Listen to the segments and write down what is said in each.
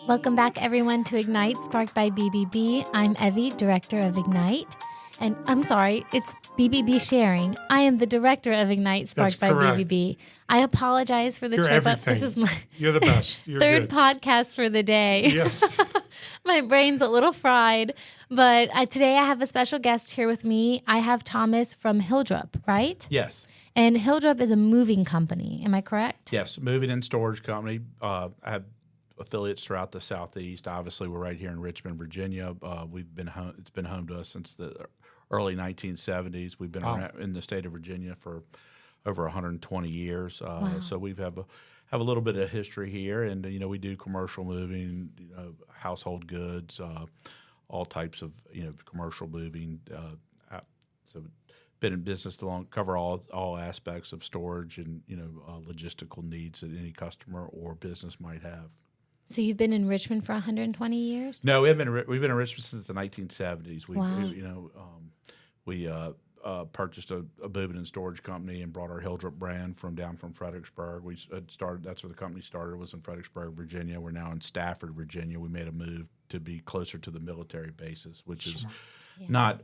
Welcome back, everyone, to Ignite, sparked by BBB. I'm Evie, Director of Ignite. And I'm sorry, it's BBB Sharing. I am the Director of Ignite, sparked by BBB. I apologize for the trip up. This is my You're the best. You're third podcast for the day. Yes. My brain's a little fried. But today I have a special guest here with me. I have Thomas from Hilldrup, right? Yes. And Hilldrup is a moving company. Am I correct? Yes, moving and storage company. I have affiliates throughout the Southeast. Obviously, we're right here in Richmond, Virginia. We've been home, it's been home to us since the early 1970s. We've been around in the state of Virginia for over 120 years. So we have a little bit of history here, and we do commercial moving, household goods, all types of commercial moving. So been in business to cover all aspects of storage and logistical needs that any customer or business might have. So you've been in Richmond for 120 years? No, we've been in Richmond since the 1970s. We purchased a moving and storage company and brought our Hilldrup brand down from Fredericksburg. We started. That's where the company started. Was in Fredericksburg, Virginia. We're now in Stafford, Virginia. We made a move to be closer to the military bases, which is not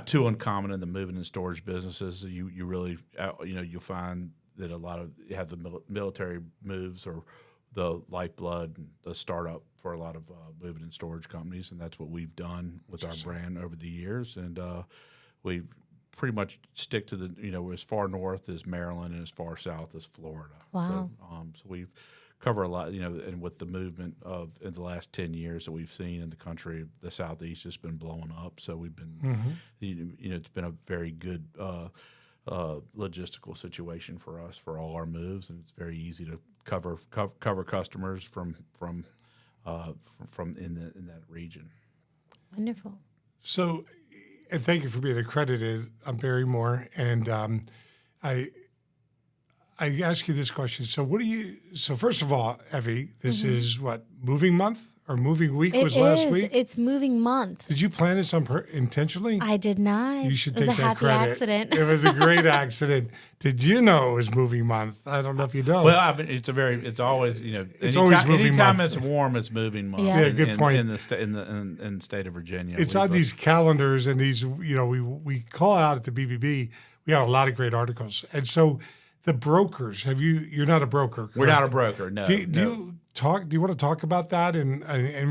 too uncommon in the moving and storage businesses. You really you'll find that a lot of you have the military moves or the lifeblood, the startup for a lot of moving and storage companies, and that's what we've done with our brand over the years. And we pretty much stick to the as far north as Maryland and as far south as Florida. Wow. So we cover a lot, and with the movement in the last 10 years that we've seen in the country, the Southeast has been blowing up. So we've been, it's been a very good logistical situation for us for all our moves, and it's very easy to cover customers from in that region. Wonderful. So, and thank you for being accredited. I'm Barry Moore, and I ask you this question. So, So, first of all, Evie, this is what, moving month or moving week was last week? It's moving month. Did you plan this intentionally? I did not. You should take that credit. It was a happy accident. It was a great accident. Did you know it was moving month? I don't know if you know. Well, it's always it's always moving anytime month. It's warm, it's moving month. Yeah, good point. In the state of Virginia, it's on these calendars and these. We call out at the BBB. We have a lot of great articles, and so the brokers. You're not a broker. Correct? We're not a broker. No. Do you want to talk about that and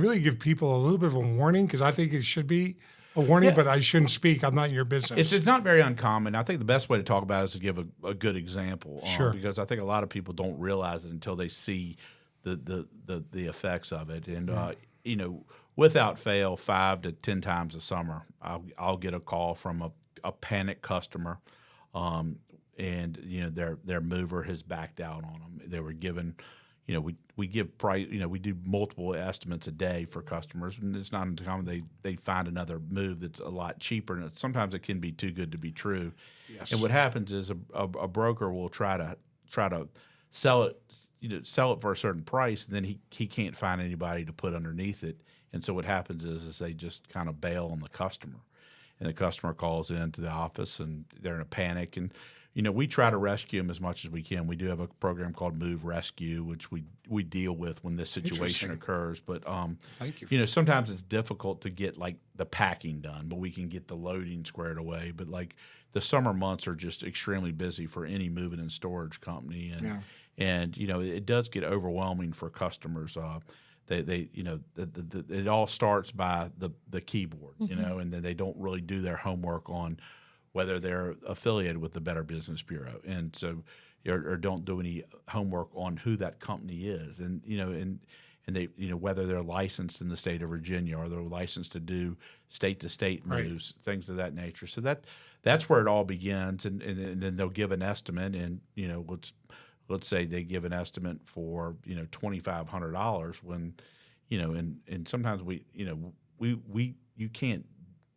really give people a little bit of a warning? Because I think it should be a warning, but I shouldn't speak. I'm not in your business. It's not very uncommon. I think the best way to talk about it is to give a good example. Sure. Because I think a lot of people don't realize it until they see the effects of it. And without fail, 5 to 10 times a summer, I'll get a call from a panicked customer, and their mover has backed out on them. They were given. We give price. We do multiple estimates a day for customers, and it's not uncommon they find another move that's a lot cheaper, and sometimes it can be too good to be true. Yes. And what happens is a broker will try to sell it, sell it for a certain price, and then he can't find anybody to put underneath it, and so what happens is they just kind of bail on the customer, and the customer calls into the office and they're in a panic and. We try to rescue them as much as we can. We do have a program called Move Rescue, which we deal with when this situation occurs. But thank you. Sometimes it's difficult to get like the packing done, but we can get the loading squared away. But like the summer months are just extremely busy for any moving and storage company, and it does get overwhelming for customers. It all starts by the keyboard, and then they don't really do their homework on whether they're affiliated with the Better Business Bureau, and so or don't do any homework on who that company is, and they whether they're licensed in the state of Virginia or they're licensed to do state to state moves, things of that nature. So that's where it all begins, and then they'll give an estimate, and let's say they give an estimate for $2,500 when and sometimes you can't.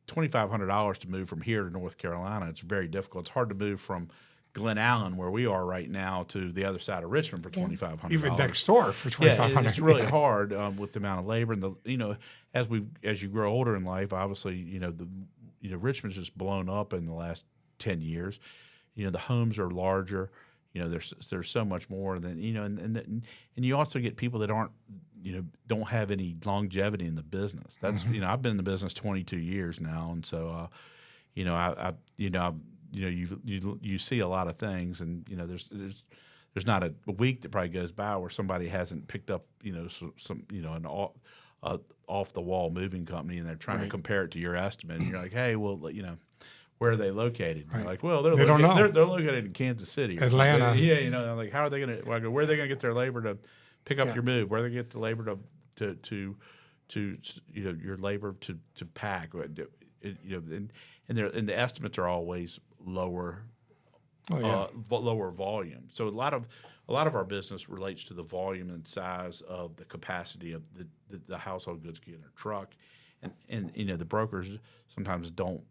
$2,500 to move from here to North Carolina, it's very difficult. It's hard to move from Glen Allen, where we are right now, to the other side of Richmond for $2,500. Even next door for $2,500. Yeah, it's really hard with the amount of labor and as you grow older in life. Obviously, Richmond's just blown up in the last 10 years. The homes are larger. There's so much more than and you also get people that aren't don't have any longevity in the business. That's I've been in the business 22 years now, and so you see a lot of things, and there's not a week that probably goes by where somebody hasn't picked up some an off the wall moving company, and they're trying to compare it to your estimate, and you're like, hey, well, where are they located? Right. You're like, well, they don't know. They're located in Kansas City, or Atlanta. Yeah, like, how are they going to? Where are they going to get their labor to pick up your move? Where are they going to get the labor to your labor to pack? And the estimates are always lower, lower volume. So a lot of our business relates to the volume and size of the capacity of the household goods get in a truck, and the brokers sometimes don't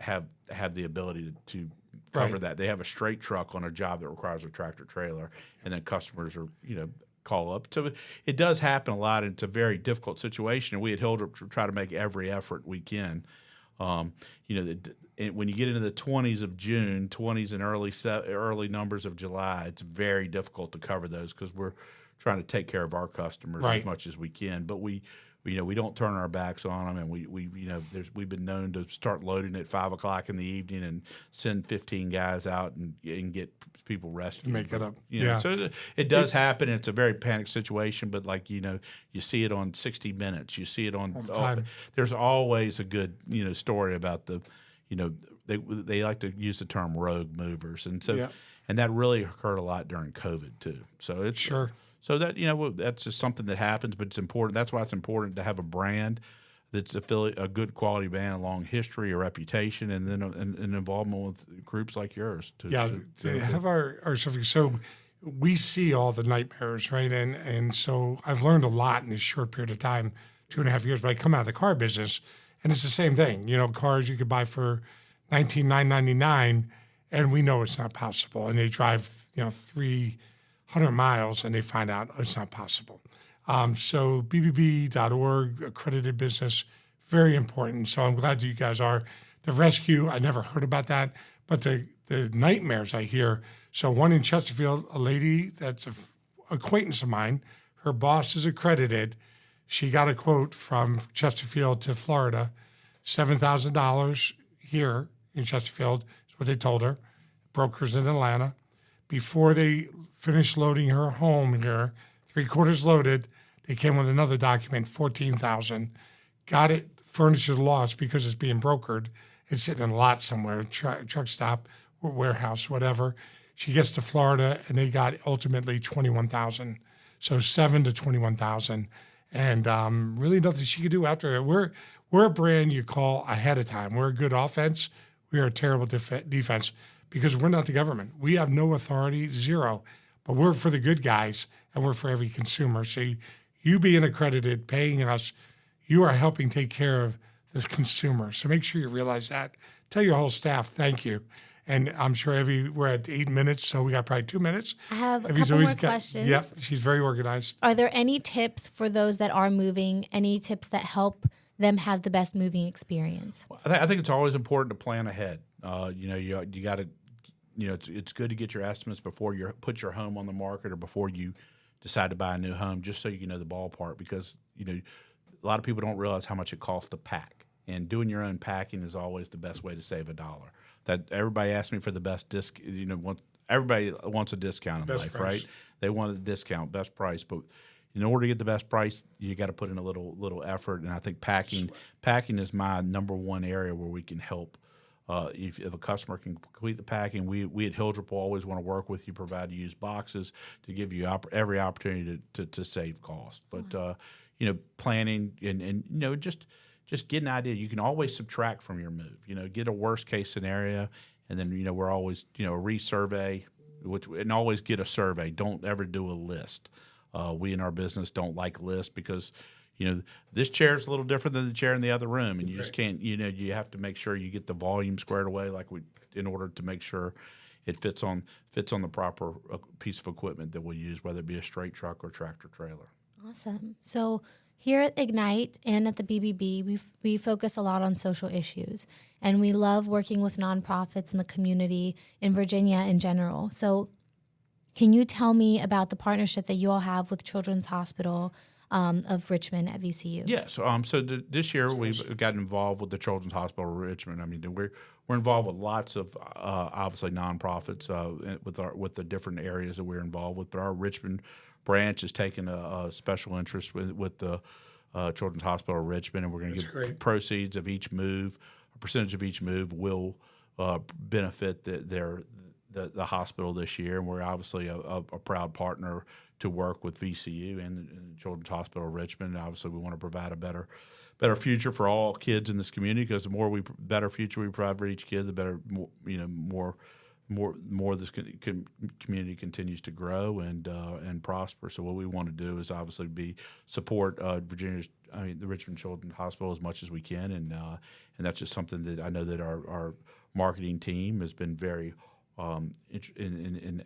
have the ability to cover that. They have a straight truck on a job that requires a tractor trailer, and then customers are call up. So it does happen a lot, and it's a very difficult situation. And we at Hilldrup try to make every effort we can. When you get into the 20s of June, 20s and early numbers of July, it's very difficult to cover those because we're trying to take care of our customers as much as we can. But we don't turn our backs on them, and we've been known to start loading at 5 o'clock in the evening and send 15 guys out and get people rescued. Make it up. So it does happen. It's a very panicked situation, but you see it on 60 Minutes. You see it on. There's always a good story about the. They like to use the term rogue movers, and so and that really occurred a lot during COVID too. So it's sure. So that that's just something that happens, but it's important. That's why it's important to have a brand that's a good quality brand, a long history, a reputation, and then an involvement with groups like yours. To have our stuff. So we see all the nightmares, right? And so I've learned a lot in this short period of time, 2.5 years. But I come out of the car business, and it's the same thing. Cars you could buy for $19,999, and we know it's not possible. And they drive 300 miles, and they find out it's not possible. So BBB.org, accredited business, very important. So I'm glad that you guys are. The rescue, I never heard about that, but the nightmares I hear. So one in Chesterfield, a lady that's an acquaintance of mine, her boss is accredited. She got a quote from Chesterfield to Florida, $7,000 here in Chesterfield is what they told her. Brokers in Atlanta. Before they finished loading her home here, 3/4 loaded, they came with another document, $14,000. Got it, furniture lost because it's being brokered. It's sitting in a lot somewhere, truck stop, warehouse, whatever. She gets to Florida, and they got ultimately $21,000. So $7,000 to $21,000, and really nothing she could do after it. We're a brand you call ahead of time. We're a good offense. We are a terrible defense because we're not the government. We have no authority, zero. But we're for the good guys, and we're for every consumer. So you being accredited, paying us, you are helping take care of the consumer. So make sure you realize that. Tell your whole staff, thank you. And I'm sure we're at 8 minutes, so we got probably 2 minutes. I have a couple more questions. Yep, she's very organized. Are there any tips for those that are moving, any tips that help them have the best moving experience? I think it's always important to plan ahead. You got to, it's good to get your estimates before you put your home on the market or before you decide to buy a new home, just so you know the ballpark, because a lot of people don't realize how much it costs to pack, and doing your own packing is always the best way to save $1. That everybody asks me for the best discount. Everybody wants a discount in life, right? They want a discount, best price, but in order to get the best price, you got to put in a little effort. And I think packing is my number one area where we can help. If a customer can complete the packing, we at Hilldrup will always want to work with you, provide used boxes to give you every opportunity to save cost. But planning and just get an idea. You can always subtract from your move. Get a worst case scenario, and then we're always a resurvey, and always get a survey. Don't ever do a list. We in our business don't like lists because this chair is a little different than the chair in the other room, and you just can't. You have to make sure you get the volume squared away, in order to make sure it fits on the proper piece of equipment that we'll use, whether it be a straight truck or tractor trailer. Awesome. So here at Ignite and at the BBB, we focus a lot on social issues, and we love working with nonprofits in the community in Virginia in general. So can you tell me about the partnership that you all have with Children's Hospital of Richmond at VCU. Yes. So this year we've got involved with the Children's Hospital of Richmond. I mean, we're involved with lots of obviously nonprofits with the different areas that we're involved with. But our Richmond branch has taken a special interest with the Children's Hospital of Richmond, and we're going to give proceeds of each move. A percentage of each move will benefit the hospital this year, and we're obviously a proud partner to work with VCU and the Children's Hospital of Richmond. Obviously, we want to provide a better future for all kids in this community, because the better future we provide for each kid, the better more this community continues to grow and prosper. So what we want to do is obviously support the Richmond Children's Hospital as much as we can, and that's just something that I know that our marketing team has been very in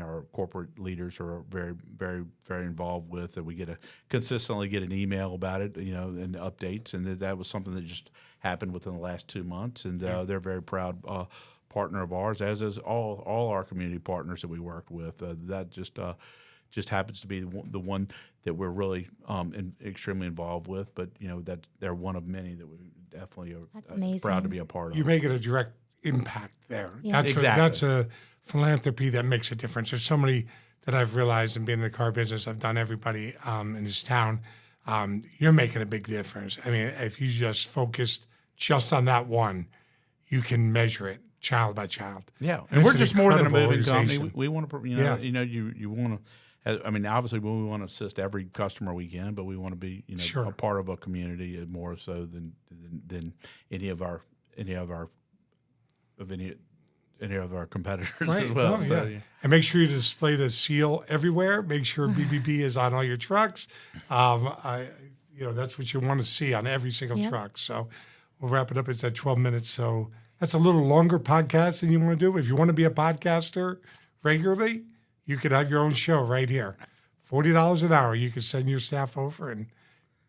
our corporate leaders are very, very, very involved with, that we consistently get an email about it, and updates, and that was something that just happened within the last 2 months, and they're a very proud partner of ours, as is all our community partners that we work with. That just happens to be the one that we're really extremely involved with, but that they're one of many that we definitely are proud to be a part of. You make it a direct impact there. Yeah. That's a philanthropy that makes a difference. There's so many that I've realized in being in the car business. I've done everybody in this town. You're making a big difference. I mean, if you just focused just on that one, you can measure it child by child. Yeah, and we're just more than a moving company. We want to, you want to. I mean, obviously, we want to assist every customer we can, but we want to be, a part of a community more so than any of our competitors as well. Oh, yeah. And make sure you display the seal everywhere. Make sure BBB is on all your trucks. That's what you want to see on every single truck. So we'll wrap it up. It's at 12 minutes. So that's a little longer podcast than you want to do. If you want to be a podcaster regularly, you could have your own show right here. $40 an hour. You could send your staff over and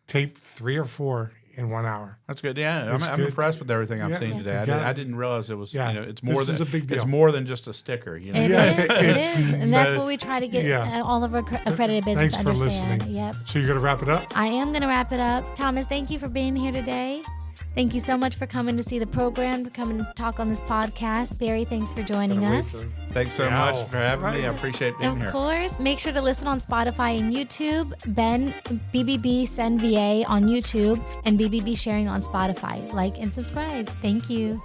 tape 3 or 4 in 1 hour. That's good. Yeah, I'm impressed with everything I've seen today. I didn't realize it was. It's more than a big deal. It's more than just a sticker. It is, and that's what we try to get all of our accredited business to understand. Listening. Yep. So you're going to wrap it up? I am going to wrap it up. Thomas, thank you for being here today. Thank you so much for coming to see the program, to come and talk on this podcast. Barry, thanks for joining us. Thanks so much for having me. I appreciate being here. Of course. Make sure to listen on Spotify and YouTube. Ben, BBB Send VA on YouTube, and BBB Sharing on Spotify. Like and subscribe. Thank you.